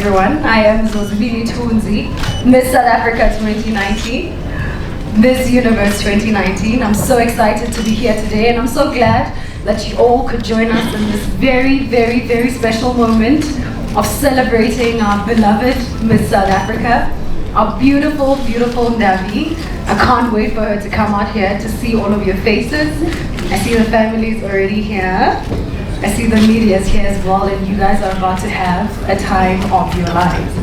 everyone. I am Zozibini Tunzi, Miss South Africa 2019, Miss Universe 2019. I'm so excited to be here today, and I'm so glad that you all could join us in this very, very, very special moment of celebrating our beloved Miss South Africa, our beautiful, beautiful Ndavi. I can't wait for her to come out here to see all of your faces. I see the families already here. I see the media's here as well, and you guys are about to have a time of your lives.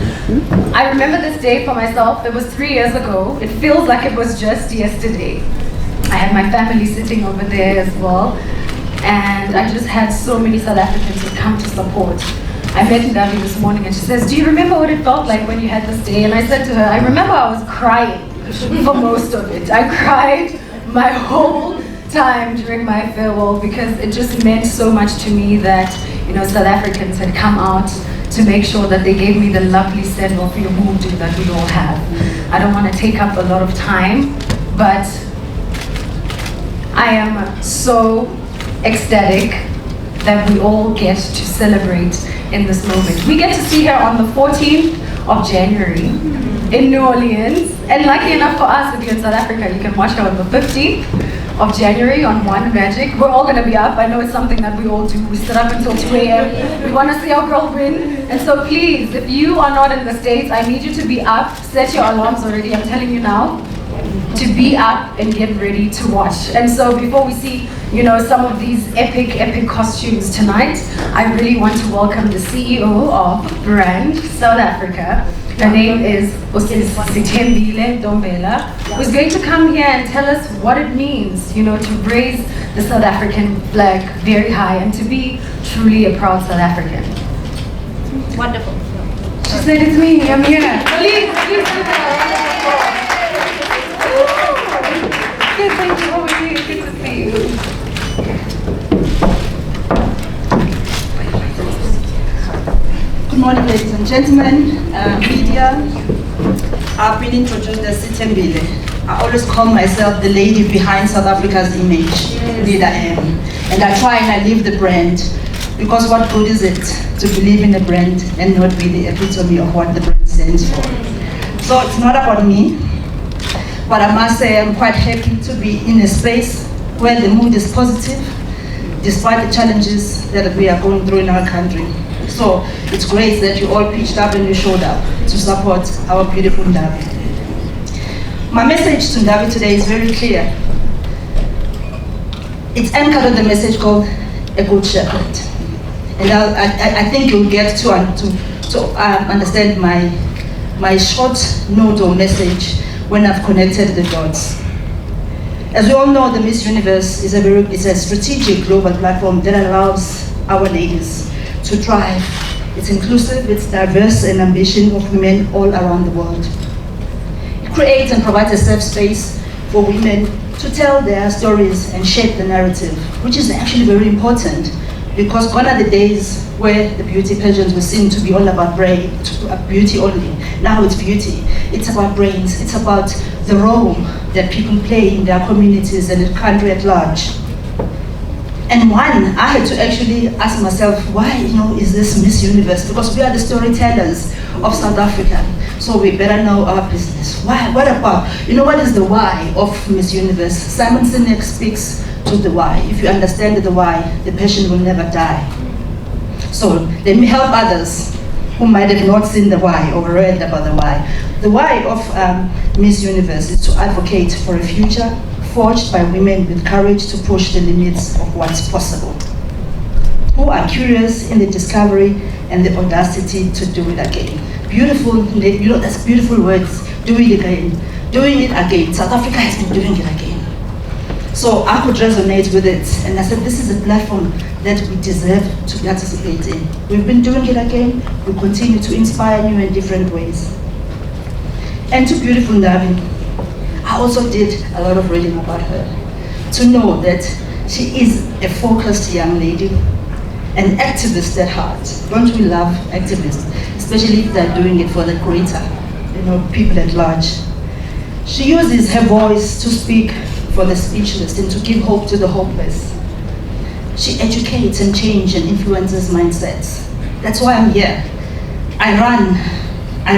I remember this day for myself. It was 3 years ago. It feels like it was just yesterday. I had my family sitting over there as well, and I just had so many South Africans who come to support. I met Ndavi this morning and she says, "Do you remember what it felt like when you had this day?" And I said to her, I remember I was crying for most of it. I cried my whole time during my farewell because it just meant so much to me that, you know, South Africans had come out to make sure that they gave me the lovely send-off that we all have. I don't want to take up a lot of time, but I am so ecstatic that we all get to celebrate in this moment. We get to see her on the 14th of January in New Orleans, and lucky enough for us, if you're in South Africa, you can watch her on the 15th of January on One Magic. We're all going to be up. I know it's something that we all do. We sit up until 2 a.m. We want to see our girl win. And so please, if you are not in the States, I need you to be up. Set your alarms already. I'm telling you now to be up and get ready to watch. And so before we see, you know, some of these epic costumes tonight, I really want to welcome the CEO of Brand South Africa. Her name is Sithembile Dombela, who's going to come here and tell us what it means, you know, to raise the South African flag very high and to be truly a proud South African. Wonderful. She said, "It's me, I'm here." Please give her. Good, thank you. How are you? Good to see you. Good morning, ladies and gentlemen, media. I've been introduced as Sithembile. I always call myself the lady behind South Africa's image. Indeed I am. And I try and I live the brand, because what good is it to believe in a brand and not be the epitome of what the brand stands for? So it's not about me, but I must say I'm quite happy to be in a space where the mood is positive, despite the challenges that we are going through in our country. So it's great that you all pitched up and you showed up to support our beautiful Ndavi. My message to Ndavi today is very clear. It's anchored on the message called A Good Shepherd. And I think you'll get to understand my short note or message when I've connected the dots. As we all know, the Miss Universe is a strategic global platform that allows our ladies to thrive. It's inclusive, it's diverse, and ambition of women all around the world. It creates and provides a safe space for women to tell their stories and shape the narrative, which is actually very important, because gone are the days where the beauty pageants were seen to be all about beauty only. Now it's beauty. It's about brains. It's about the role that people play in their communities and the country at large. And I had to actually ask myself, why, you know, is this Miss Universe? Because we are the storytellers of South Africa, so we better know our business. Why? What about, you know, what is the why of Miss Universe? Simon Sinek speaks to the why. If you understand the why, the passion will never die. So let me help others who might have not seen the why or read about the why. The why of Miss Universe is to advocate for a future forged by women with courage to push the limits of what's possible, who are curious in the discovery and the audacity to do it again. Beautiful, you know, that's beautiful words. Do it again. Doing it again. South Africa has been doing it again. So I could resonate with it, and I said, this is a platform that we deserve to participate in. We've been doing it again. We continue to inspire you in different ways. And to beautiful Ndavi, I also did a lot of reading about her, to know that she is a focused young lady, an activist at heart. Don't we love activists, especially if they're doing it for the greater, you know, people at large. She uses her voice to speak for the speechless and to give hope to the hopeless. She educates and changes and influences mindsets. That's why I'm here. I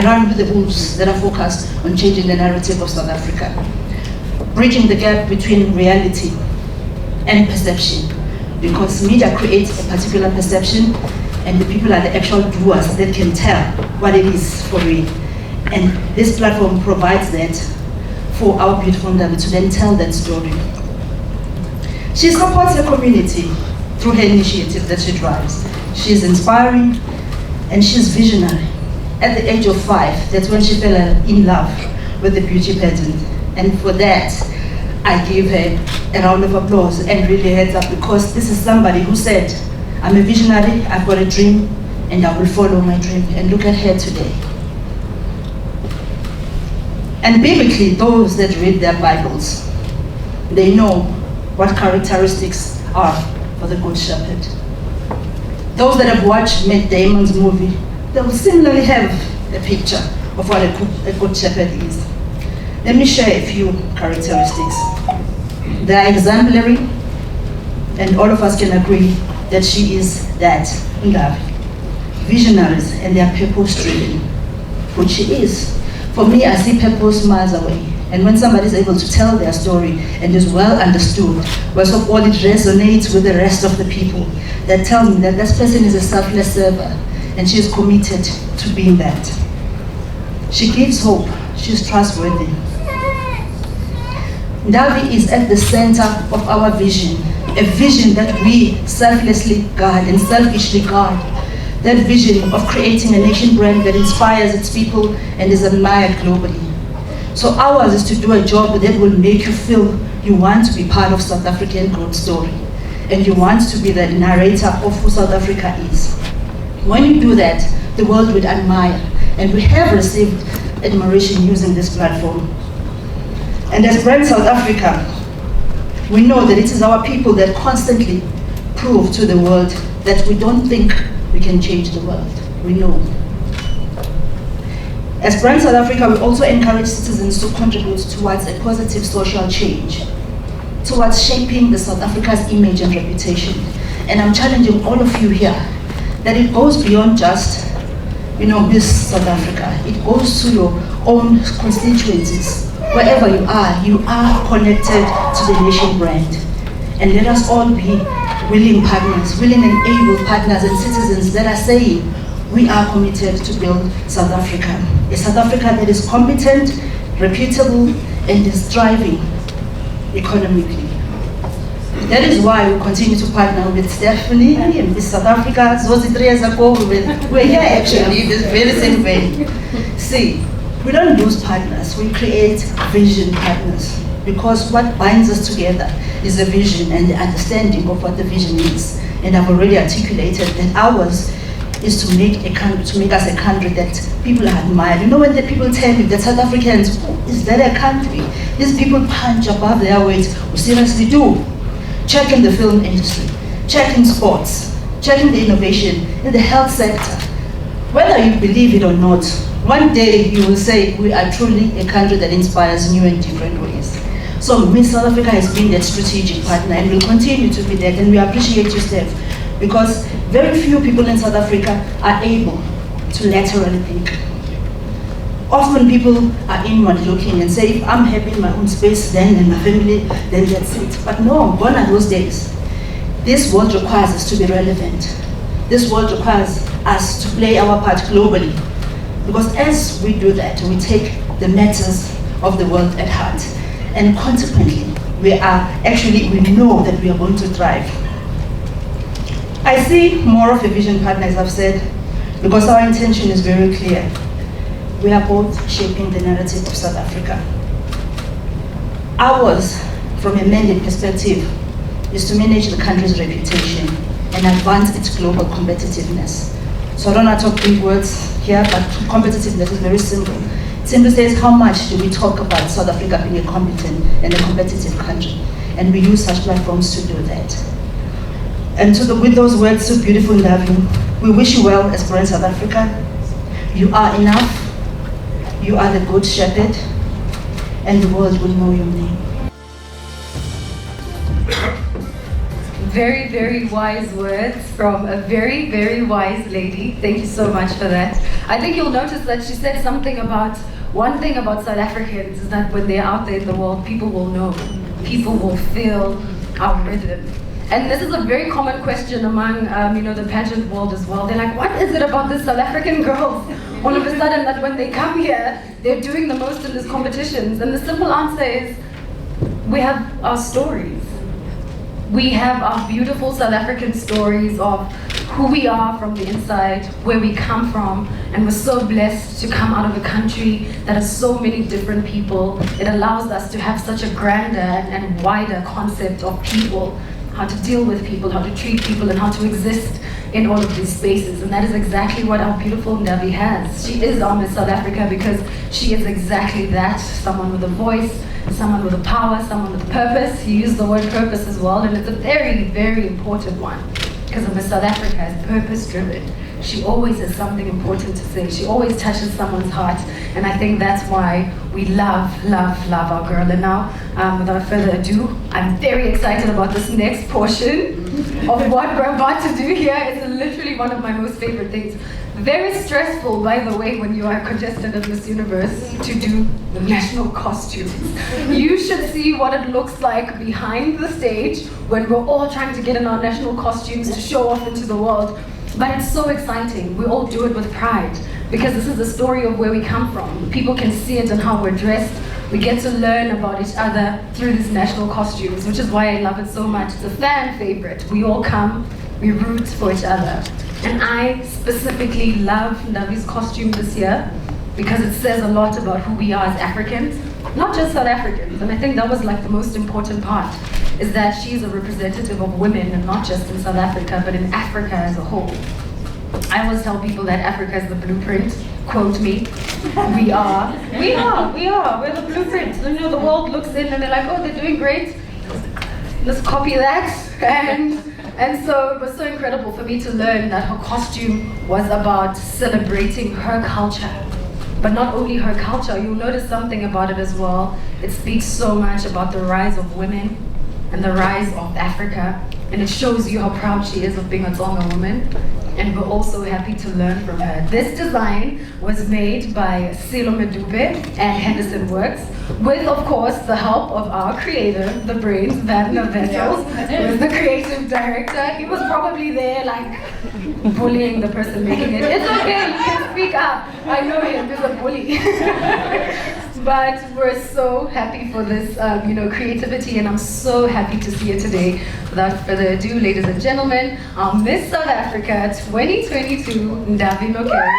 run with the wolves that are focused on changing the narrative of South Africa, bridging the gap between reality and perception, because media creates a particular perception and the people are the actual doers that can tell what it is for real. And this platform provides that for our beautiful Ndavi to then tell that story. She supports her community through her initiative that she drives. She's inspiring and she's visionary. At the age of 5, that's when she fell in love with the beauty pageant. And for that, I give her a round of applause and really heads up, because this is somebody who said, I'm a visionary, I've got a dream, and I will follow my dream. And look at her today. And biblically, those that read their Bibles, they know what characteristics are for the Good Shepherd. Those that have watched Matt Damon's movie, they will similarly have a picture of what a good shepherd is. Let me share a few characteristics. They are exemplary, and all of us can agree that she is that, Ndavi. Visionaries, and they are purpose-driven, which she is. For me, I see purpose miles away. And when somebody is able to tell their story and is well understood, worst of all, it resonates with the rest of the people that tell me that this person is a selfless server and she is committed to being that. She gives hope, she's trustworthy. Ndavi is at the center of our vision, a vision that we selflessly guard and selfishly guard. That vision of creating a nation brand that inspires its people and is admired globally. So ours is to do a job that will make you feel you want to be part of South African growth story, and you want to be the narrator of who South Africa is. When you do that, the world would admire, and we have received admiration using this platform. And as Brand South Africa, we know that it is our people that constantly prove to the world that we don't think we can change the world. We know. As Brand South Africa, we also encourage citizens to contribute towards a positive social change, towards shaping the South Africa's image and reputation. And I'm challenging all of you here that it goes beyond just, Miss South Africa. It goes to your own constituencies. Wherever you are connected to the nation brand. And let us all be willing partners, willing and able partners and citizens that are saying, we are committed to build South Africa. A South Africa that is competent, reputable, and is thriving economically. That is why we continue to partner with Stephanie and Miss South Africa. Zozi 3 years ago, we're here actually, in this very same vein. See, we don't lose partners, we create vision partners. Because what binds us together is a vision and the understanding of what the vision is. And I've already articulated that ours is to make us a country that people admire. You know, when the people tell you that South Africans, oh, is that a country? These people punch above their weight. We seriously do. Check in the film industry, check in sports, check in the innovation, in the health sector. Whether you believe it or not, one day you will say we are truly a country that inspires new and different ways. So Miss South Africa has been that strategic partner and will continue to be that, and we appreciate you, Steph, because very few people in South Africa are able to laterally think. Often people are inward looking and say, if I'm happy in my own space then and my family, then that's it. But no, gone are those days. This world requires us to be relevant. This world requires us to play our part globally. Because as we do that, we take the matters of the world at heart. And consequently, we know that we are going to thrive. I see more of a vision partner, as I've said, because our intention is very clear. We are both shaping the narrative of South Africa. Ours, from a mandate perspective, is to manage the country's reputation and advance its global competitiveness. So I don't want to talk big words here, but competitiveness is very simple. It simply says, how much do we talk about South Africa being a competent and a competitive country? And we use such platforms to do that. And with those words so beautiful, Ndavi, we wish you well as Brand South Africa. You are enough. You are the good shepherd, and the world will know your name. Very, very wise words from a very, very wise lady. Thank you so much for that. I think you'll notice that she said something about, one thing about South Africans is that when they're out there in the world, people will know, people will feel our rhythm. And this is a very common question among, the pageant world as well. They're like, what is it about the South African girls all of a sudden that when they come here, they're doing the most in these competitions? And the simple answer is, we have our stories. We have our beautiful South African stories of who we are from the inside, where we come from, and we're so blessed to come out of a country that has so many different people. It allows us to have such a grander and wider concept of people, how to deal with people, how to treat people, and how to exist in all of these spaces. And that is exactly what our beautiful Ndavi has. She is our Miss South Africa because she is exactly that, someone with a voice, someone with a power, someone with a purpose. You use the word purpose as well, and it's a very, very important one because a Miss South Africa is purpose-driven. She always has something important to say. She always touches someone's heart, and I think that's why we love, love, love our girl. And now, without further ado, I'm very excited about this next portion of what we're about to do here. It's literally one of my most favorite things. Very stressful, by the way, when you are a contestant of Miss Universe, to do the national costumes. You should see what it looks like behind the stage when we're all trying to get in our national costumes to show off into the world. But it's so exciting. We all do it with pride because this is the story of where we come from. People can see it and how we're dressed. We get to learn about each other through these national costumes, which is why I love it so much. It's a fan favorite. We all come, we root for each other. And I specifically love Ndavi's costume this year because it says a lot about who we are as Africans, not just South Africans. And I think that was like the most important part, is that she's a representative of women, and not just in South Africa, but in Africa as a whole. I always tell people that Africa is the blueprint. Quote me. We're the blueprint. You know, the world looks in and they're like, oh, they're doing great. Let's copy that. And so it was so incredible for me to learn that her costume was about celebrating her culture. But not only her culture, you'll notice something about it as well. It speaks so much about the rise of women and the rise of Africa. And it shows you how proud she is of being a Tsonga woman. And we're also happy to learn from her. This design was made by Sello Medupe and Henderson Worx, with, of course, the help of our creator, the brains, Ndavi Vessels, who is the creative director. He was probably there, like, bullying the person making it. It's okay, you can speak up. I know him, he's a bully. But we're so happy for this, creativity, and I'm so happy to see it today. Without further ado, ladies and gentlemen, our Miss South Africa 2022, Ndavi Nokeri.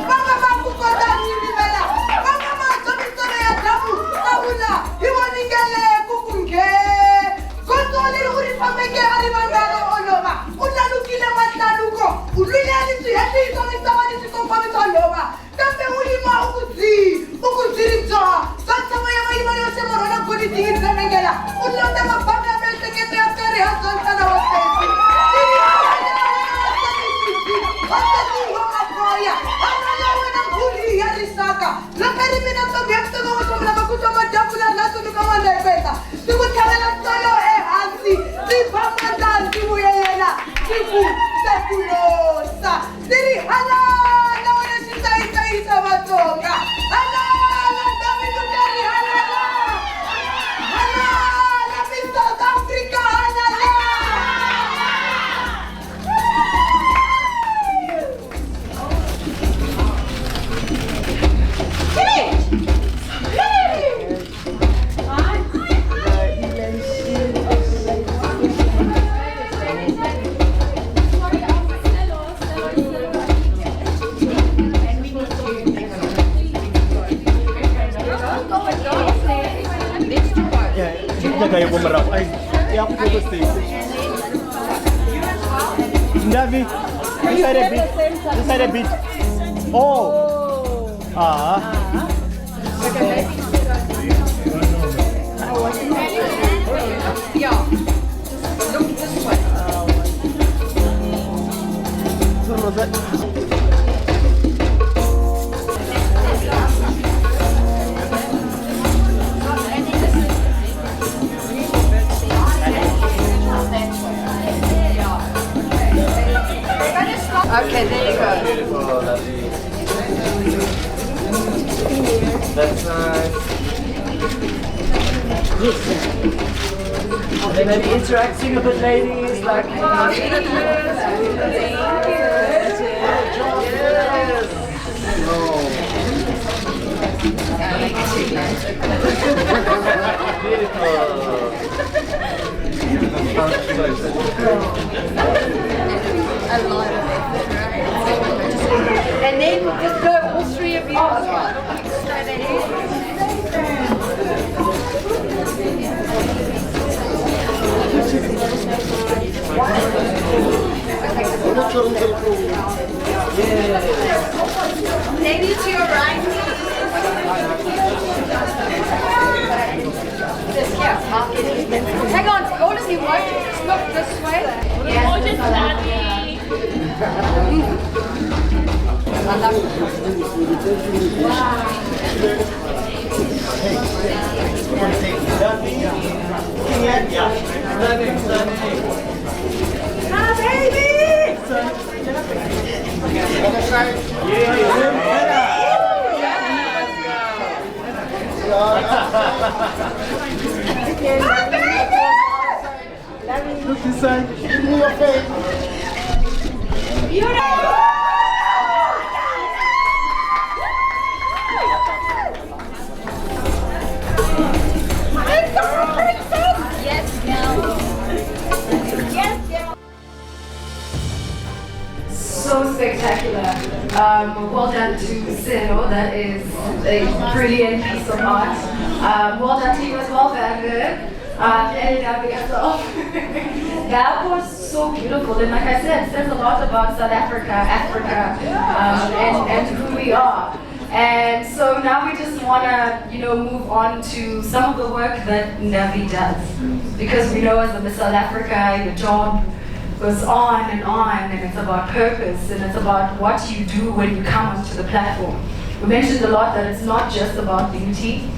Vamos Ndavi, inside a bit. Oh. Ah. Yeah. Look this way. What was that? Okay, there you go. That's nice. And then interacting with the ladies, like, yes. A lot of effort, right? And then just go all three of you. Straight ahead. Lady to your right, please. Just here, I'll get it. Hang on, all of you want to just look this way? Yes, I love it. Ah, baby! Look inside. Give me your face. So spectacular. Well done to Sello, that is a brilliant piece of art. Well done to you as well, Vanguard. And Ndavi as well. That was so beautiful, and like I said, it says a lot about South Africa, and who we are. And so now we just want to, move on to some of the work that Ndavi does, because we know as a Miss South Africa, your job goes on, and it's about purpose, and it's about what you do when you come onto the platform. We mentioned a lot that it's not just about beauty,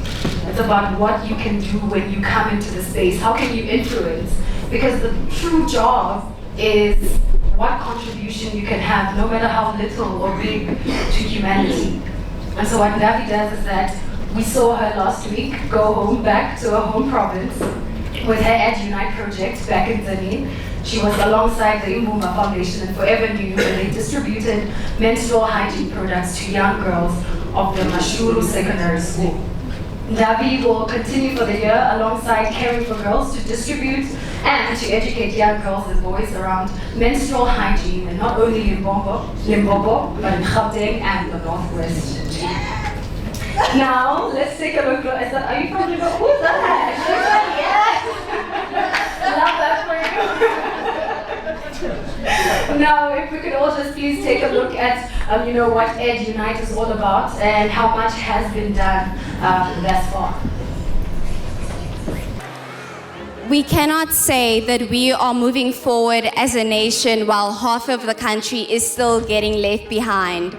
it's about what you can do when you come into the space. How can you influence? Because the true job is what contribution you can have, no matter how little or big, to humanity. And so what Ndavi does is that we saw her last week go home, back to her home province, with her Ed Unite project back in Zani. She was alongside the Imbumba Foundation and Forever New, where they distributed menstrual hygiene products to young girls of the Mashuru Secondary School. Ndavi will continue for the year alongside Caring for Girls to distribute and to educate young girls and boys around menstrual hygiene, and not only in Limpopo, but in Gauteng and the Northwest too. Now, let's take a look. Are you from Limpopo? Who's that? Yes! Love that for you. Now, if we could all just please take a look at what Ed Unite is all about and how much has been done thus far. We cannot say that we are moving forward as a nation while half of the country is still getting left behind.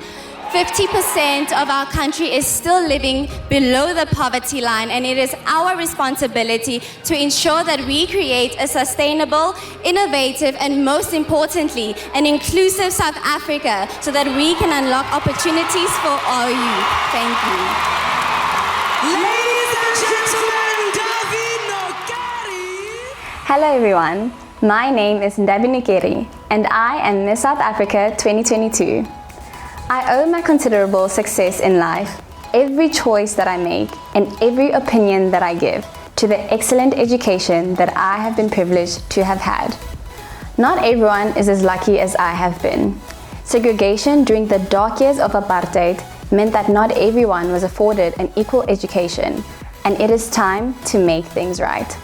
50% of our country is still living below the poverty line, and it is our responsibility to ensure that we create a sustainable, innovative, and most importantly, an inclusive South Africa so that we can unlock opportunities for our youth. Thank you. Ladies and gentlemen, Ndavi Nokeri. Hello everyone, my name is Ndavi Nokeri, and I am Miss South Africa 2022. I owe my considerable success in life, every choice that I make, and every opinion that I give to the excellent education that I have been privileged to have had. Not everyone is as lucky as I have been. Segregation during the dark years of apartheid meant that not everyone was afforded an equal education, and it is time to make things right.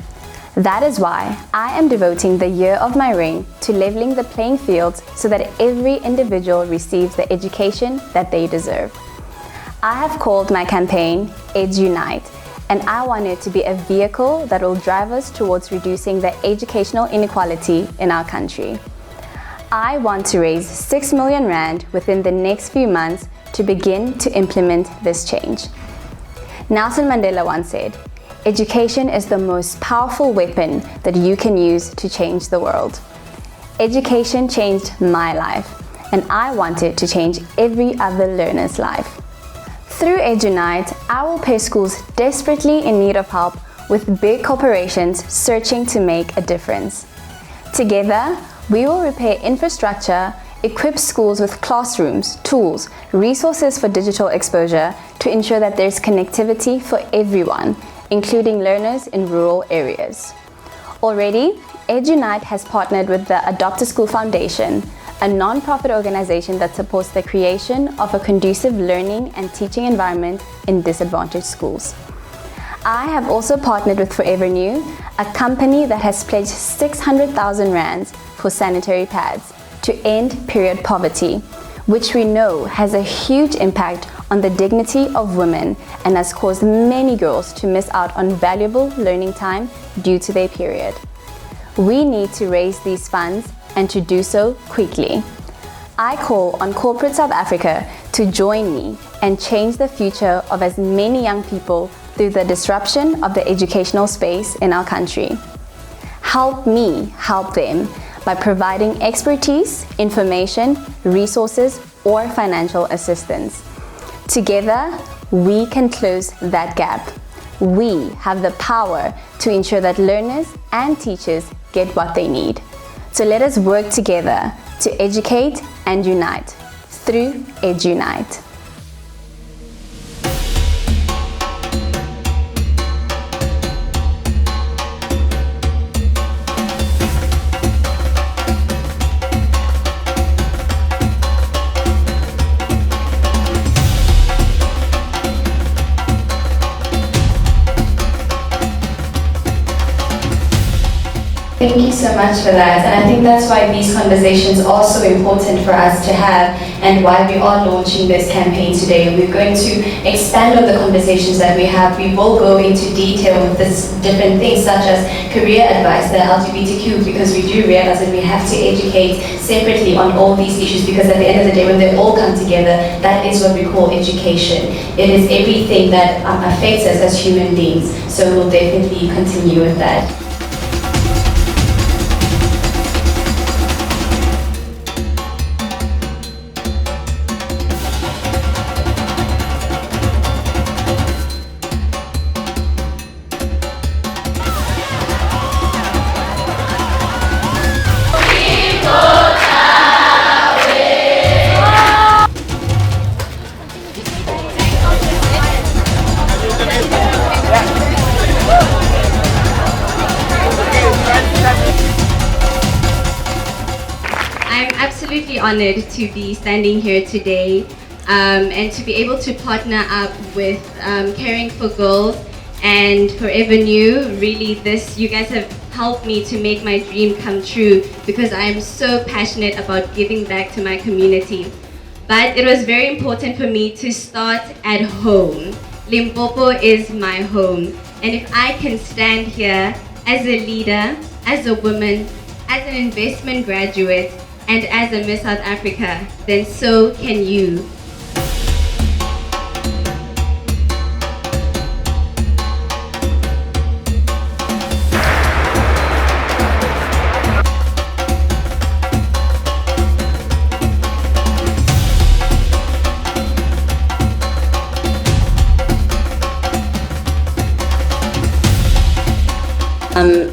That is why I am devoting the year of my reign to leveling the playing fields so that every individual receives the education that they deserve. I have called my campaign EduNite, and I want it to be a vehicle that will drive us towards reducing the educational inequality in our country. I want to raise 6 million rand within the next few months to begin to implement this change. Nelson Mandela once said, "Education is the most powerful weapon that you can use to change the world." Education changed my life, and I want it to change every other learner's life. Through EduNite, I will pair schools desperately in need of help with big corporations searching to make a difference. Together, we will repair infrastructure, equip schools with classrooms, tools, resources for digital exposure to ensure that there's connectivity for everyone, including learners in rural areas. Already, EduNite has partnered with the Adopt a School Foundation, a non-profit organization that supports the creation of a conducive learning and teaching environment in disadvantaged schools. I have also partnered with Forever New, a company that has pledged 600,000 rands for sanitary pads to end period poverty, which we know has a huge impact on the dignity of women and has caused many girls to miss out on valuable learning time due to their period. We need to raise these funds and to do so quickly. I call on corporate South Africa to join me and change the future of as many young people through the disruption of the educational space in our country. Help me help them by providing expertise, information, resources, or financial assistance. Together, we can close that gap. We have the power to ensure that learners and teachers get what they need. So let us work together to educate and unite through EduNite. Thank you so much for that, and I think that's why these conversations are so important for us to have and why we are launching this campaign today. We're going to expand on the conversations that we have. We will go into detail with this different things such as career advice, the LGBTQ, because we do realize that we have to educate separately on all these issues, because at the end of the day when they all come together, that is what we call education. It is everything that affects us as human beings, so we'll definitely continue with that. Honored to be standing here today and to be able to partner up with Caring for Girls and Forever New. Really, you guys have helped me to make my dream come true, because I am so passionate about giving back to my community. But it was very important for me to start at home. Limpopo is my home, and if I can stand here as a leader, as a woman, as an investment graduate, and as a Miss South Africa, then so can you.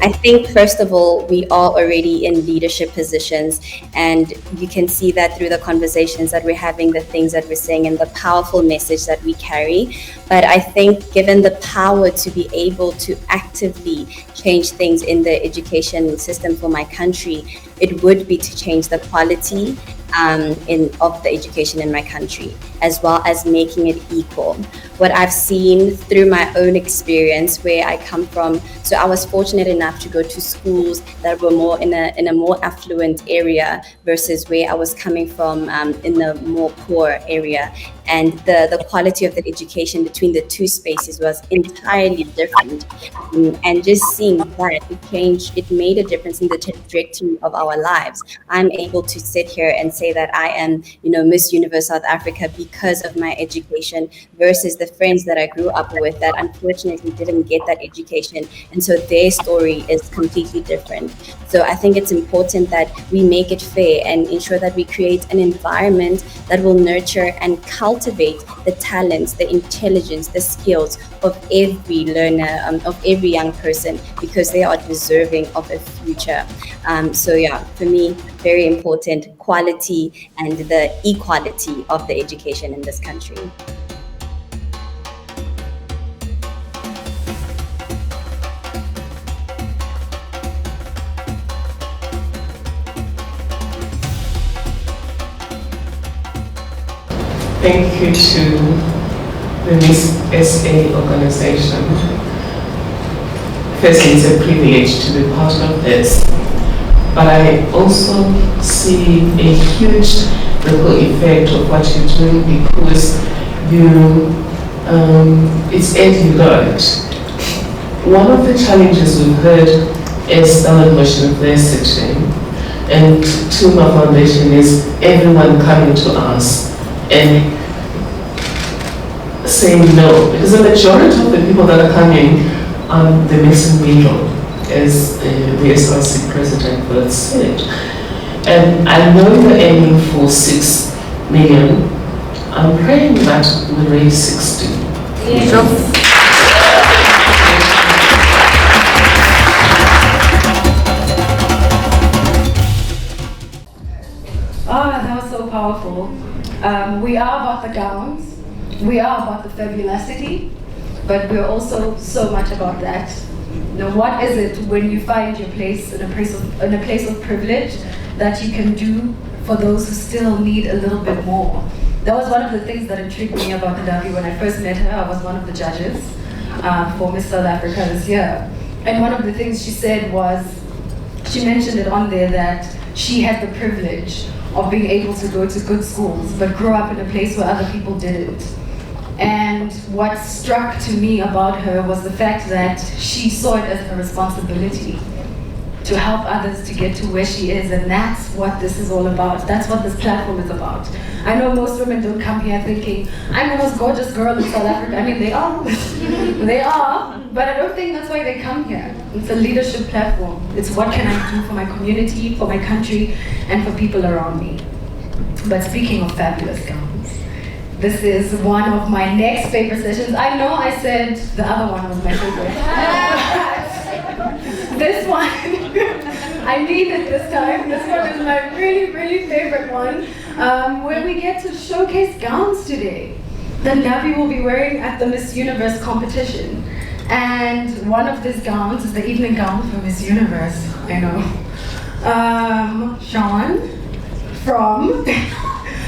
I think, first of all, we are already in leadership positions, and you can see that through the conversations that we're having, the things that we're saying, and the powerful message that we carry. But I think given the power to be able to actively change things in the education system for my country, it would be to change the quality of the education in my country, as well as making it equal. What I've seen through my own experience where I come from, so I was fortunate enough to go to schools that were more in a more affluent area versus where I was coming from in the more poor area. And the quality of the education between the two spaces was entirely different. And just seeing that, it made a difference in the trajectory of our lives. I'm able to sit here and say that I am, Miss Universe South Africa because of my education versus the friends that I grew up with that unfortunately didn't get that education. And so their story is completely different. So I think it's important that we make it fair and ensure that we create an environment that will nurture and cultivate the talents, the intelligence, the skills of every learner, of every young person, because they are deserving of a future. So yeah, for me, very important, quality and the equality of the education in this country. Thank you to the Miss SA organization. Firstly, it's a privilege to be part of this, but I also see a huge ripple effect of what you're doing because it's anti-learned. One of the challenges we've heard is Stellenbosch University, and Tuma Foundation is everyone coming to us and saying no, because the majority of the people that are coming are the missing middle, as the SRC president would said. And I know you're aiming for 6 million. I'm praying that we raise 60. Yes. That was so powerful. We are about the gowns. We are about the fabulosity, but we're also so much about that. What is it when you find your place in a place of privilege that you can do for those who still need a little bit more? That was one of the things that intrigued me about Ndavi when I first met her. I was one of the judges for Miss South Africa this year. And one of the things she said was, she mentioned it on there that she had the privilege of being able to go to good schools, but grow up in a place where other people didn't. And what struck to me about her was the fact that she saw it as a responsibility to help others to get to where she is, and that's what this is all about. That's what this platform is about. I know most women don't come here thinking, I'm the most gorgeous girl in South Africa. I mean, they are, they are, but I don't think that's why they come here. It's a leadership platform. It's what can I do for my community, for my country, and for people around me. But speaking of fabulous gowns, this is one of my next favorite sessions. I know I said the other one was my favorite. This one, I mean it this time. This one is my really, really favorite one, where we get to showcase gowns today that Ndavi will be wearing at the Miss Universe competition. And one of these gowns is the evening gown for Miss Universe, I know. Sean from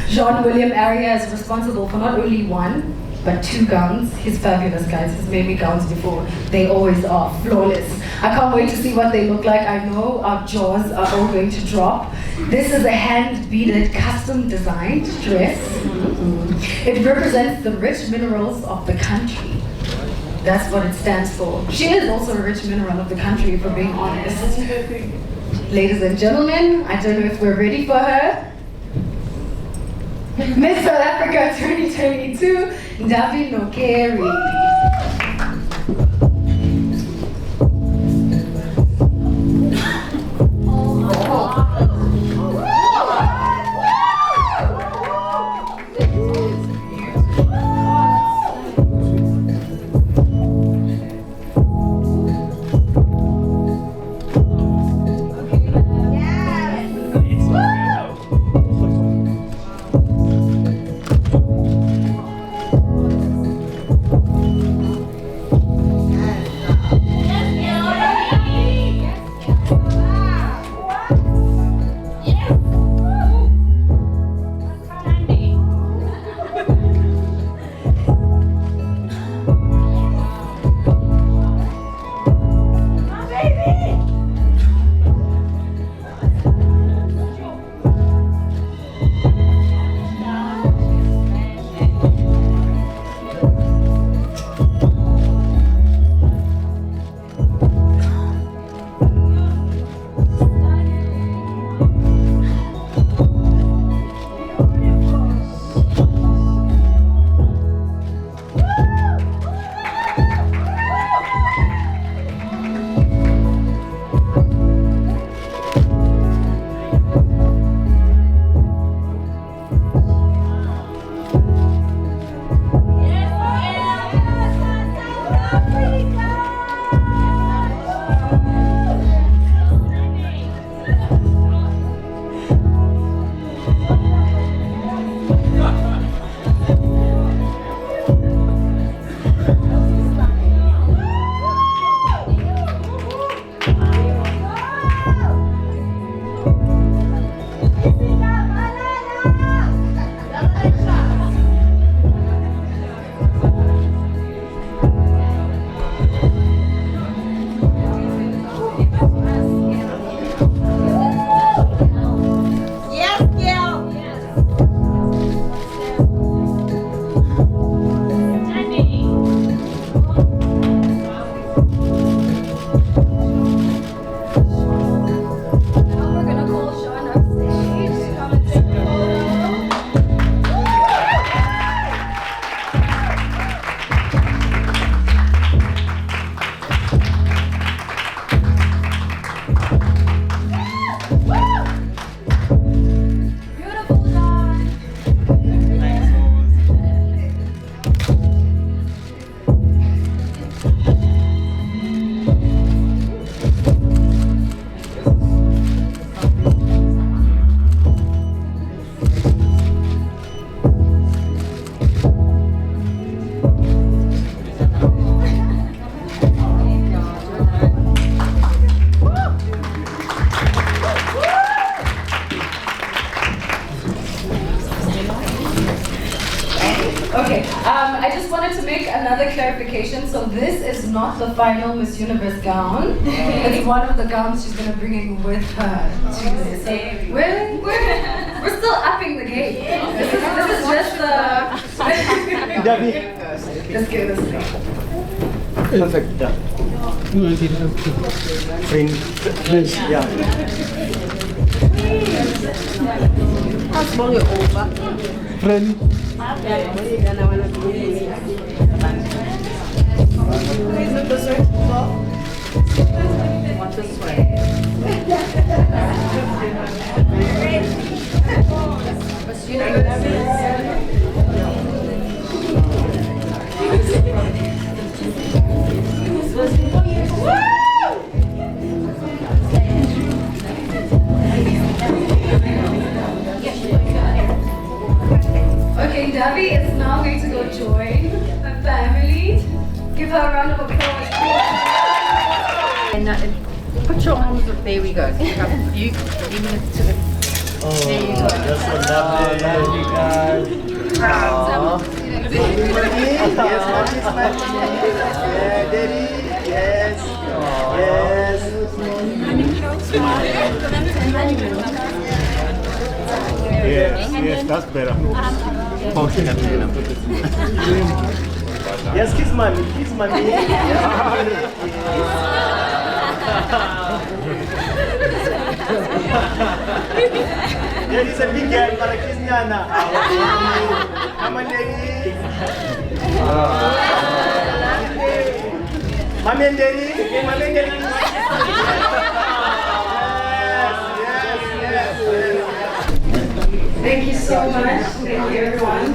Jean William area is responsible for not only one, but 2 gowns. He's fabulous, guys. He's made me gowns before. They always are flawless. I can't wait to see what they look like. I know our jaws are all going to drop. This is a hand-beaded, custom-designed dress. It represents the rich minerals of the country. That's what it stands for. She is also a rich mineral of the country, if we're being honest. Ladies and gentlemen, I don't know if we're ready for her. Miss South Africa 2022, Ndavi Nokeri. just wanted to make another clarification. So this is not the final Miss Universe gown. It's one of the gowns she's going to bring in with her to this. So we're still upping the game. This is just the... Let's give this a go. Perfect. Yeah. Please, yeah. How small your over? Friend. Okay, Ndavi is now going to go join her family. Give her a round of applause. And put your arms up. There we go. You give it to them. There you go. That's so lovely, guys. Yeah, Daddy. Yes. Yes. Yes, that's better. Yes, kiss mommy. Kiss mommy. Daddy's a big girl, but I kiss Nana. Come on, Daddy. Mommy and Daddy. Mommy and Daddy. Yes. Thank you so much. Thank you, everyone.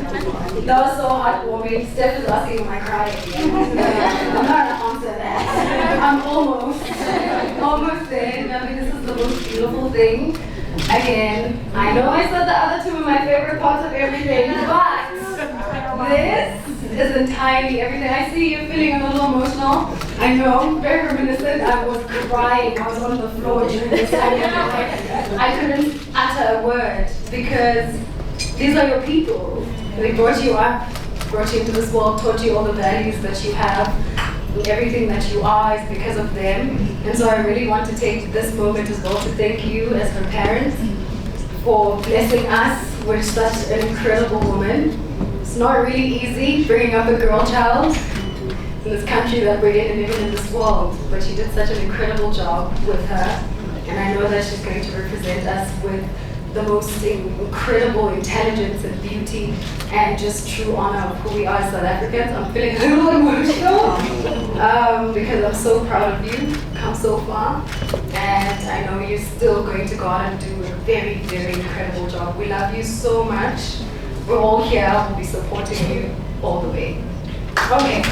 That was so heartwarming. Steph is asking, am I crying? I'm not gonna answer that. I'm almost there. I mean, this is the most beautiful thing. Again, I know I said the other two are my favorite parts of everything, but this is entirely everything. I see you feeling a little emotional. I know, very reminiscent. I was crying. I was on the floor during this time. I couldn't utter a word because these are your people. They brought you up, brought you into this world, taught you all the values that you have. Everything that you are is because of them. And so I really want to take this moment as well to thank you as her parents for blessing us with such an incredible woman. It's not really easy bringing up a girl child in this country that we're in and even in this world, but you did such an incredible job with her. And I know that she's going to represent us with the most incredible intelligence and beauty and just true honor of who we are as South Africans. I'm feeling a little emotional because I'm so proud of you. Come so far, and I know you're still going to go out and do a very, very incredible job. We love you so much. We're all here. We'll be supporting you all the way. Okay.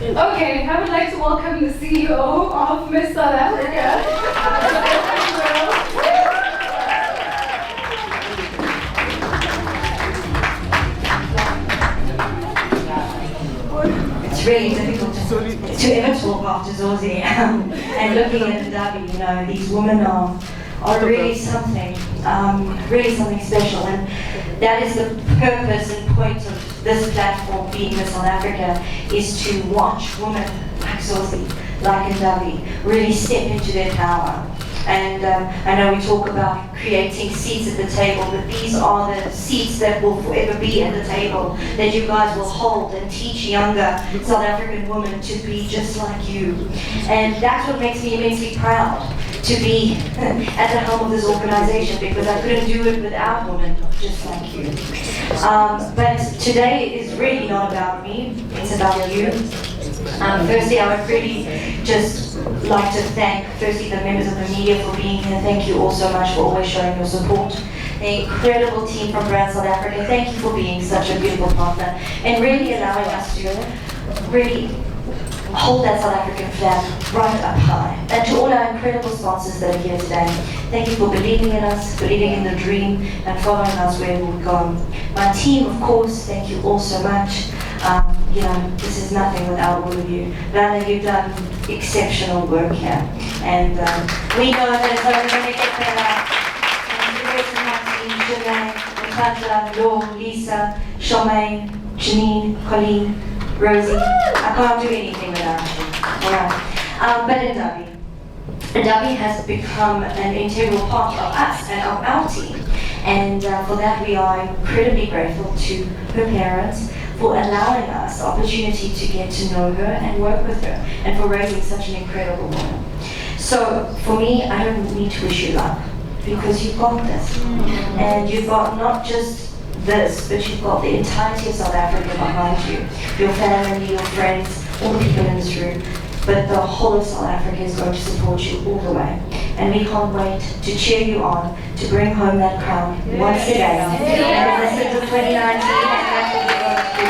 Okay, I would like to welcome the CEO of Miss South Africa. It's really difficult to ever talk after Zosie and looking at Ndavi, you know, these women are really something special, and that is the purpose and point of this platform being Miss South Africa, is to watch women like Zosie, like Ndavi, really step into their power. And I know we talk about creating seats at the table, but these are the seats that will forever be at the table, that you guys will hold and teach younger South African women to be just like you. And that's what makes me immensely proud to be at the helm of this organization, because I couldn't do it without women just like you. But today is really not about me, it's about you. Firstly, I would really just like to thank firstly the members of the media for being here. Thank you all so much for always showing your support. The incredible team from Brand South Africa, thank you for being such a beautiful partner and really allowing us to really hold that South African flag right up high. And to all our incredible sponsors that are here today, thank you for believing in us, believing in the dream, and following us where we've gone. My team, of course, thank you all so much. You know, this is nothing without all of you. Lana, you've done exceptional work here. And we know that it's only going to get better. And the rest of my team, Janae, Nakatla, Law, Lisa, Charmaine, Janine, Colleen, Rosie. I can't do anything without you. Alright. But Ndavi has become an integral part of us and of our team. And for that we are incredibly grateful to her parents for allowing us the opportunity to get to know her and work with her, and for raising such an incredible woman. So for me, I don't need to wish you luck, because you've got this. And you've got not just this, but you've got the entirety of South Africa behind you. Your family, your friends, all the people in this room. But the whole of South Africa is going to support you all the way. And we can't wait to cheer you on, to bring home that crown once again. And this is the 2019, and that's what we're going to do.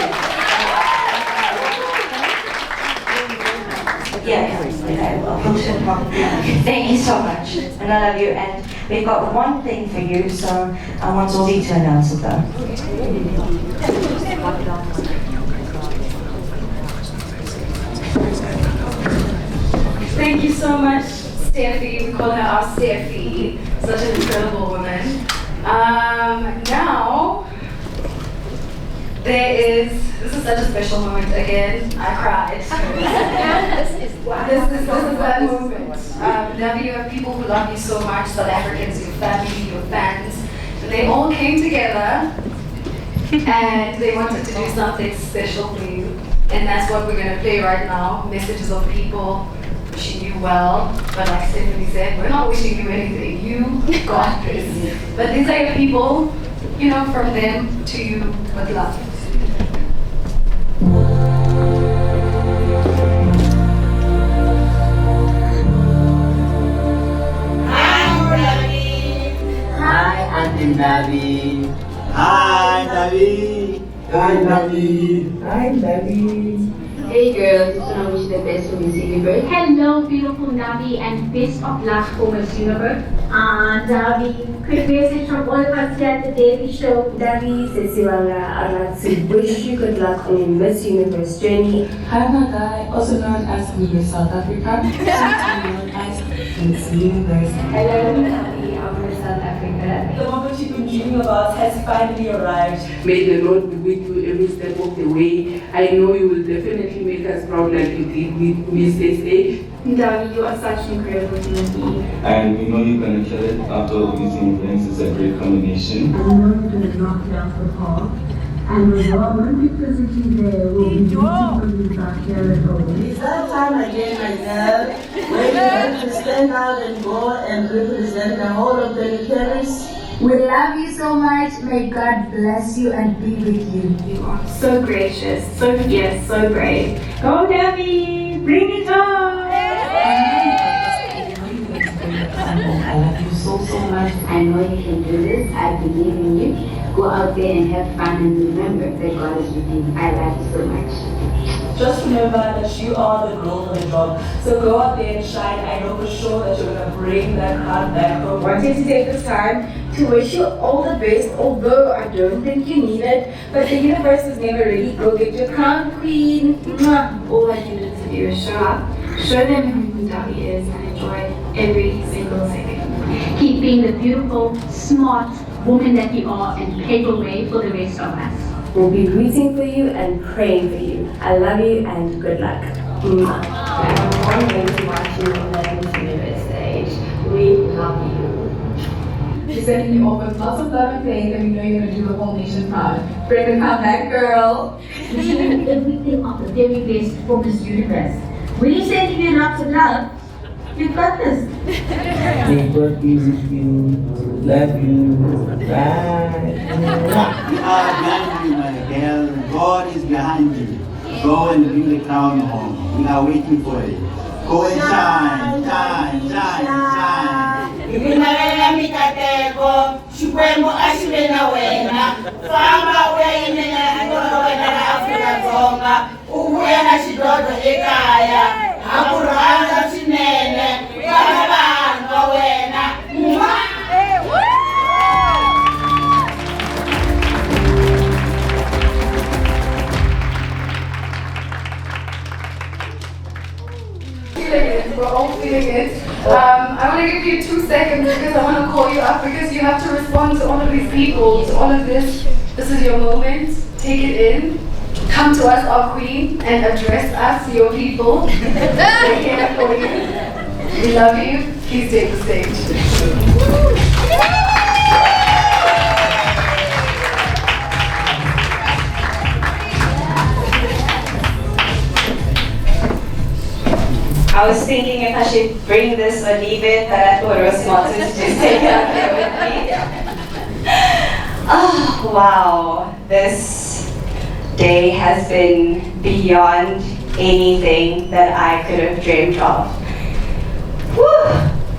Okay, well, thank you so much, and I love you. And we've got one thing for you, so I want Ozzy to announce it though. Thank you so much, Steffi. We call her our Steffi. Such an incredible woman. Now, this is such a special moment again. I cried. This is that moment. Ndavi, you have people who love you so much, South Africans, your family, your fans. And they all came together and they wanted to do something special for you. And that's what we're going to play right now. Messages of people wishing you well. But like Stephanie said, we're not wishing you anything. You got this. But these are your people, you know, from them to you with love. Hi, Auntie Ndavi. Hi, Ndavi. Hi, Ndavi. Hi, Ndavi. Hey girls, just want to wish you the best for Miss Universe. Hello, beautiful Ndavi, and best of luck for Miss Universe. Ndavi, quick message from all of us here at the Daily Show. Ndavi, Sesiwanga, I'd like to wish you good luck on your Miss Universe journey. Hi, my guy, also known as Miss South Africa, known as Miss Universe. Hello, Ndavi, I'm Miss South Africa. The moment you've been dreaming about has finally arrived. May the Lord be with you every step of the way. I know you will definitely make us proud like you did with Miss SA. Ndavi, you are such an incredible human being. And we know you're going to kill it after all these events. It's a great combination. I know you're going to knock it out the park. And the won't be physically there, will be beautiful back here at home. It's that time again, my girl, where you have to stand out and go and represent the whole of the Paris. We love you so much. May God bless you and be with you. You are so gracious, so fierce, so brave. Go, Ndavi! Bring it on! I love you so much. I know you can do this. I believe in you. Go out there and have fun, and remember that God is with you. I love you so much. Just remember that you are the girl for the job. So go out there and shine. I know for sure that you're going to bring that crown back home. I wanted to take this time to wish you all the best, although I don't think you need it. But the universe was never ready. Go get your crown, queen. Mwah. All I needed to do is show up, show them who Ndavi is, and enjoy every single second. Keep being the beautiful, smart woman that you are, and pave the way for the rest of us. We'll be rooting for you and praying for you. I love you and good luck. I'm going to watch you on the Miss Universe stage. We love you. She's sending you off with lots of love and faith, and we know you're going to do the whole nation proud. Bring the comeback, girl. Wishing everything of the very best for Miss Universe. We're sending you lots of love. You've got this. May God be with you. Love you. Bye. We are behind you, my girl. God is behind you. Go and bring the crown home. We are waiting for it. Go and shine, shine, shine, shine. Ibinarela mikateko, Chikwembu ashile na wena. Famba wena ngoro wena na Afrika zonga. Ubuya na chidodo ekaya. Akuranga chinene. Baba wena. you up because you have to respond to all of these people, to all of this. This is your moment. Take it in. Come to us, our queen, and address us, your people. We're here for you. We love you. Please take the stage. I was thinking if I should bring this or leave it, but I thought it was smarter to just take it up here with me. Oh, wow. This day has been beyond anything that I could have dreamed of. Woo!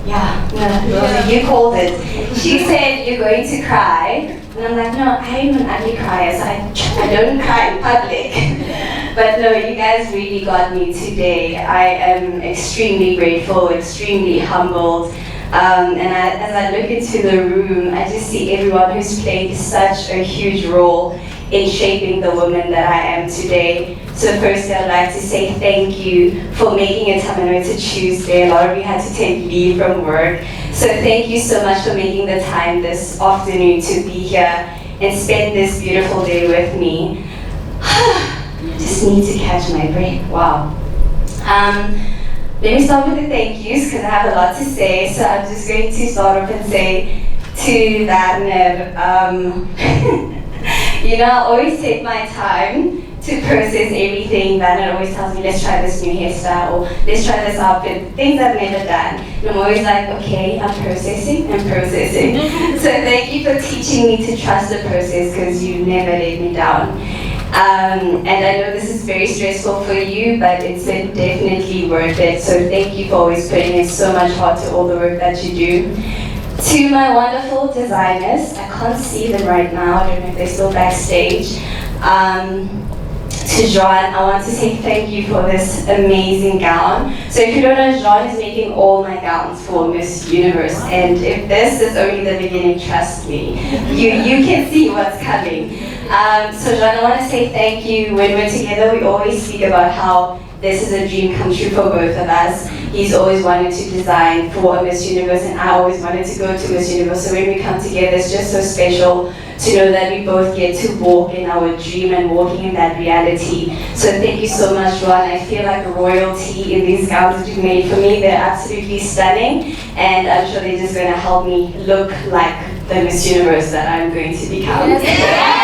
Yeah, no, you called it. She said, you're going to cry. And I'm like, no, I'm an ugly crier, so I don't cry in public. But no, you guys really got me today. I am extremely grateful, extremely humbled. As I look into the room, I just see everyone who's played such a huge role in shaping the woman that I am today. So firstly, I'd like to say thank you for making it time. I know it's a Tuesday, a lot of you had to take leave from work. So thank you so much for making the time this afternoon to be here and spend this beautiful day with me. Just need to catch my breath, wow. Let me start with the thank yous because I have a lot to say. So I'm just going to start off and say to Wagner, you know, I always take my time to process everything. Wagner always tells me, let's try this new hairstyle, or let's try this outfit, things I've never done. And I'm always like, okay, I'm processing. So thank you for teaching me to trust the process because you never let me down. And I know this is very stressful for you, but it's been definitely worth it. So thank you for always putting in so much heart to all the work that you do. To my wonderful designers, I can't see them right now, I don't know if they're still backstage. To Jean, I want to say thank you for this amazing gown. So if you don't know, Jean is making all my gowns for Miss Universe. And if this is only the beginning, trust me, you can see what's coming. So Jean, I want to say thank you. When we're together, we always speak about how this is a dream come true for both of us. He's always wanted to design for a Miss Universe, and I always wanted to go to Miss Universe. So when we come together, it's just so special to know that we both get to walk in our dream and walking in that reality. So thank you so much, Ron. I feel like royalty in these gowns that you've made for me. They're absolutely stunning, and I'm sure they're just going to help me look like the Miss Universe that I'm going to become. Yes.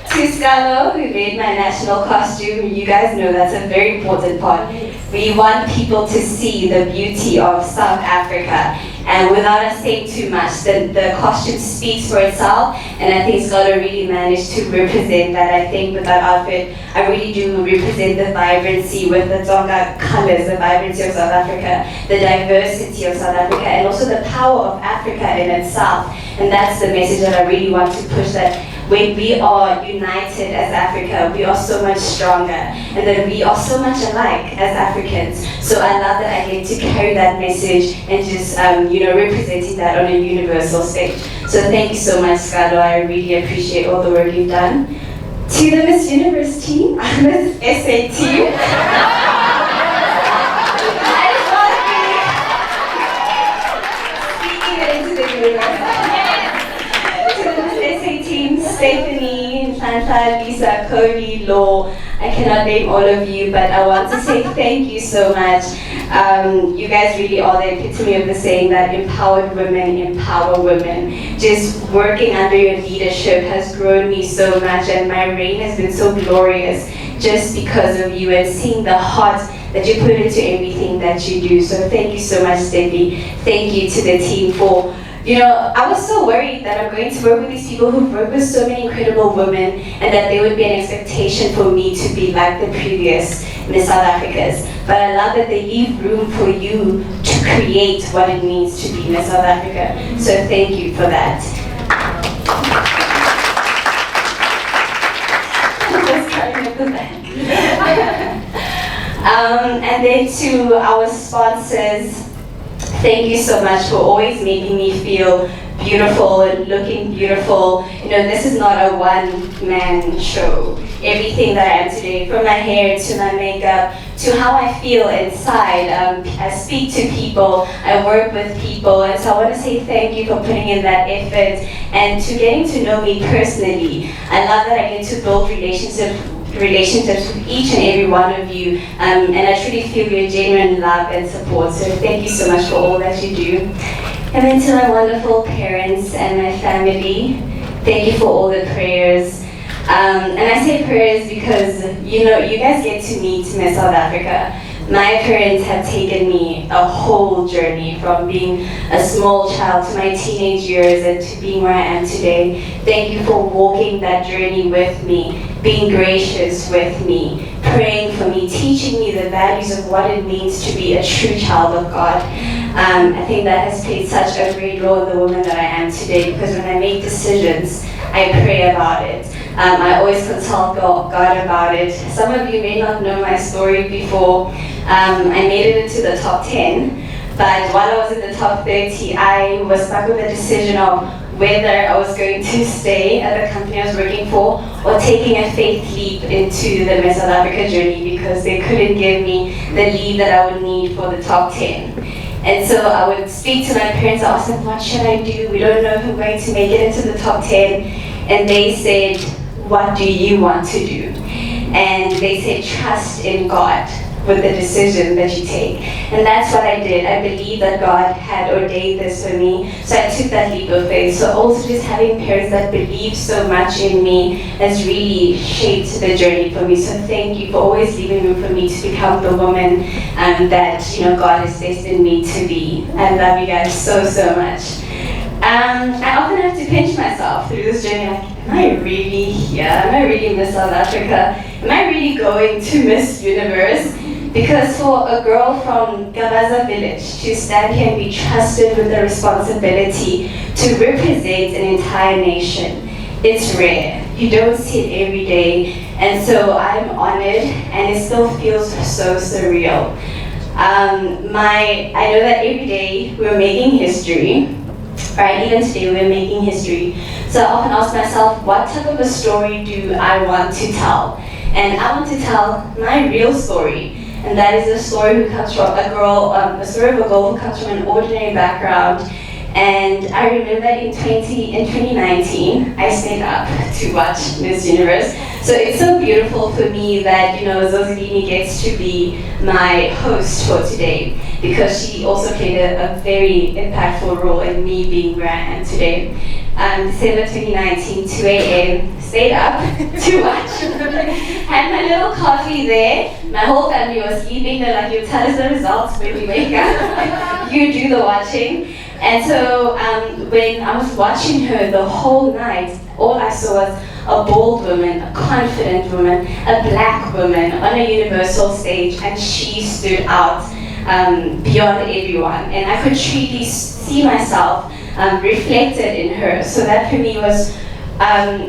To Scalo, who made my national costume, you guys know that's a very important part. We want people to see the beauty of South Africa, and without us saying too much, the costume speaks for itself, and I think Scalo really managed to represent that. I think with that outfit, I really do represent the vibrancy with the Tonga colors, the vibrancy of South Africa, the diversity of South Africa, and also the power of Africa in itself. And that's the message that I really want to push, that when we are united as Africa, we are so much stronger, and that we are so much alike as Africans. So I love that I get to carry that message and just, representing that on a universal stage. So thank you so much, Scalo. I really appreciate all the work you've done. To the Miss Universe team, Miss SA team. I just want to be speaking it into the universe. Stephanie, Santa, Lisa, Cody, Law, I cannot name all of you, but I want to say thank you so much. You guys really are the epitome of the saying that empowered women empower women. Just working under your leadership has grown me so much, and my reign has been so glorious just because of you and seeing the heart that you put into everything that you do. So thank you so much, Steffi. Thank you to the team for, I was so worried that I'm going to work with these people who've worked with so many incredible women, and that there would be an expectation for me to be like the previous Miss South Africas. But I love that they leave room for you to create what it means to be Miss South Africa. So thank you for that. And then to our sponsors, thank you so much for always making me feel beautiful and looking beautiful. This is not a one-man show. everything that I am today, from my hair to my makeup to how I feel inside. I speak to people, I work with people, and so I want to say thank you for putting in that effort and to getting to know me personally. I love that I get to build relationships with each and every one of you, and I truly feel your genuine love and support, so thank you so much for all that you do. And then to my wonderful parents and my family, thank you for all the prayers. And I say prayers because, you know, you guys get to meet Miss South Africa. My parents have taken me a whole journey from being a small child to my teenage years and to being where I am today. Thank you for walking that journey with me, being gracious with me, praying for me, teaching me the values of what it means to be a true child of God. I think that has played such a great role in the woman that I am today, because when I make decisions, I pray about it. I always consult God about it. Some of you may not know my story before. I made it into the top 10, but while I was in the top 30, I was stuck with the decision of whether I was going to stay at the company I was working for or taking a faith leap into the Miss South Africa journey, because they couldn't give me the lead that I would need for the top 10. And so I would speak to my parents, I asked them, what should I do? We don't know if I'm going to make it into the top 10. And they said, what do you want to do? And they said, trust in God with the decision that you take. And that's what I did. I believed that God had ordained this for me, so I took that leap of faith. So also just having parents that believe so much in me has really shaped the journey for me. So thank you for always leaving room for me to become the woman that, you know, God has destined me to be. I love you guys so, so much. I often have to pinch myself through this journey, like, am I really here? Am I really Miss South Africa? Am I really going to Miss Universe? Because for a girl from Gabaza village to stand here and be trusted with the responsibility to represent an entire nation, it's rare. You don't see it every day, and so I'm honored, and it still feels so surreal. I know that every day we're making history. Right, even today we're making history. So I often ask myself, what type of a story do I want to tell? And I want to tell my real story. And that is a story who comes from a girl, a story of a girl who comes from an ordinary background. And I remember in 2019, I stayed up to watch Miss Universe. So it's so beautiful for me that, you know, Zozibini gets to be my host for today, because she also played a very impactful role in me being where I am today. December 2019, 2 a.m., stayed up to watch. Had my little coffee there. My whole family was sleeping. They're like, you tell us the results when we wake up. You do the watching. And so when I was watching her the whole night, all I saw was a bold woman, a confident woman, a black woman on a universal stage, and she stood out beyond everyone. And I could truly see myself reflected in her. So that for me was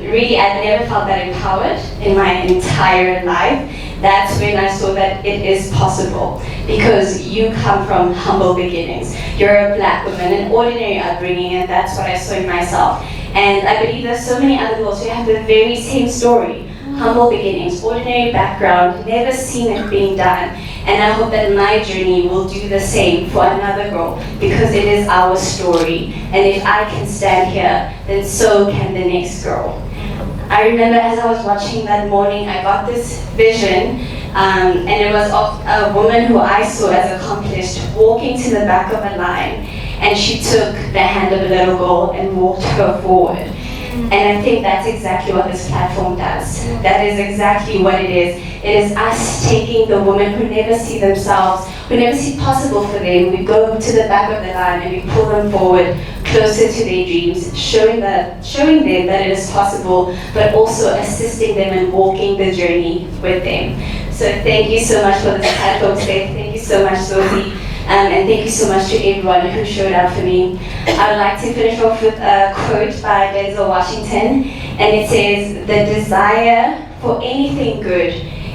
really, I've never felt that empowered in my entire life. That's when I saw that it is possible, because you come from humble beginnings. You're a black woman, an ordinary upbringing, and that's what I saw in myself. And I believe there's so many other girls who have the very same story. Humble beginnings, ordinary background, never seen it being done. And I hope that my journey will do the same for another girl, because it is our story. And if I can stand here, then so can the next girl. I remember as I was watching that morning, I got this vision, and it was of a woman who I saw as accomplished walking to the back of a line, and she took the hand of a little girl and walked her forward. And I think that's exactly what this platform does. That is exactly what it is. It is us taking the women who never see themselves, who never see possible for them. We go to the back of the line and we pull them forward, closer to their dreams, showing them that it is possible, but also assisting them in walking the journey with them. So thank you so much for this platform today. Thank you so much, Zoe. And thank you so much to everyone who showed up for me. I would like to finish off with a quote by Denzel Washington, and it says, "The desire for anything good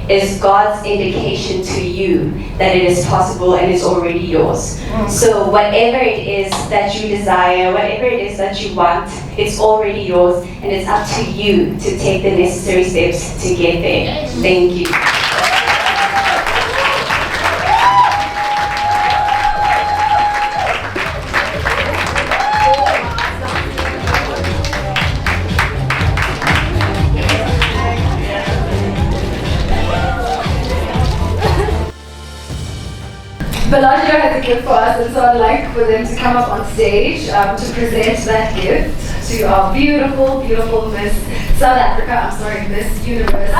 is God's indication to you that it is possible and is already yours. So whatever it is that you desire, whatever it is that you want, it's already yours, and it's up to you to take the necessary steps to get there. Thank you. Bellagio has a gift for us, and so I'd like for them to come up on stage to present that gift to our beautiful, beautiful Miss South Africa, I'm sorry, Miss Universe.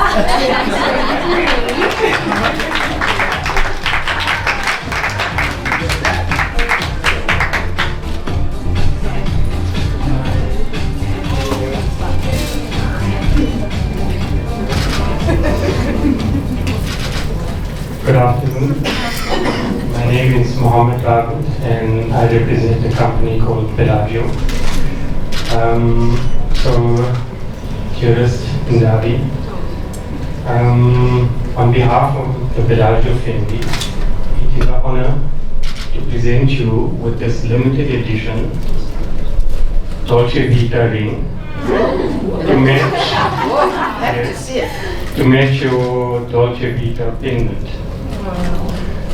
Good afternoon. My name is Mohammed Raghut and I represent a company called Bellagio. Dearest Ndavi, on behalf of the Bellagio family, it is an honor to present you with this limited edition Dolce Vita ring to match your Dolce Vita pendant.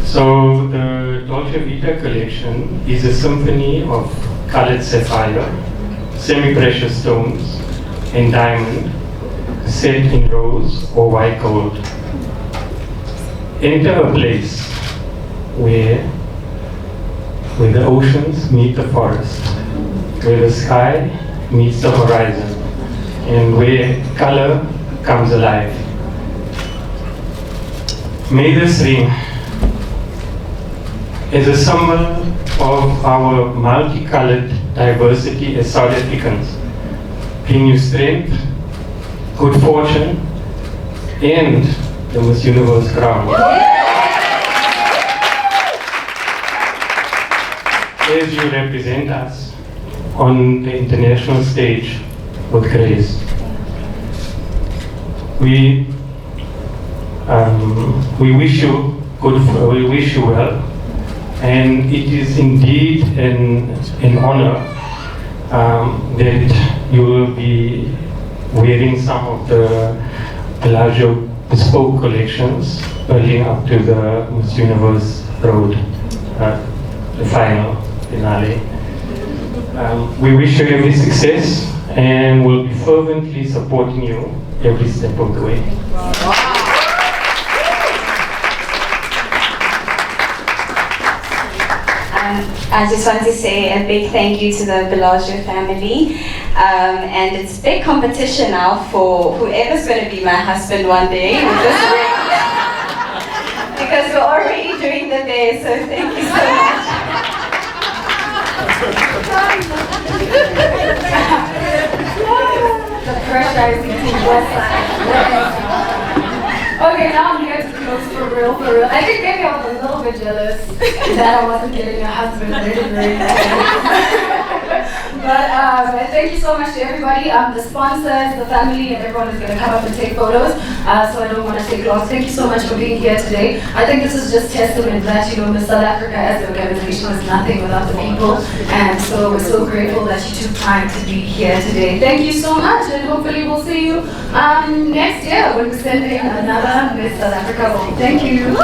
So the Dolce Vita collection is a symphony of colored sapphire, semi-precious stones, and diamond set in rose or white gold. Enter a place where the oceans meet the forest, where the sky meets the horizon, and where color comes alive. May this ring, as a symbol of our multicolored diversity as South Africans, bring you strength, good fortune, and the Miss Universe crown. As you represent us on the international stage with grace. We wish you we wish you well, and it is indeed an honor that you will be wearing some of the Bellagio bespoke collections building up to the Miss Universe Road, the final finale. We wish you every success and will be fervently supporting you every step of the way. I just want to say a big thank you to the Bellagio family. And it's a big competition now for whoever's going to be my husband one day with this ring. Because we're already doing the day, so thank you so much. The pressure is getting worse. Okay, now I'm here to close for real, for real. I think maybe I was a little bit jealous that I wasn't getting a husband very But thank you so much to everybody. The sponsors, the family, and everyone is going to come up and take photos. So I don't want to take long. Thank you so much for being here today. I think this is just testament that, Miss South Africa as an organization is nothing without the people. And so we're so grateful that you took time to be here today. Thank you so much, and hopefully we'll see you next year when we're sending another Miss South Africa. Thank you.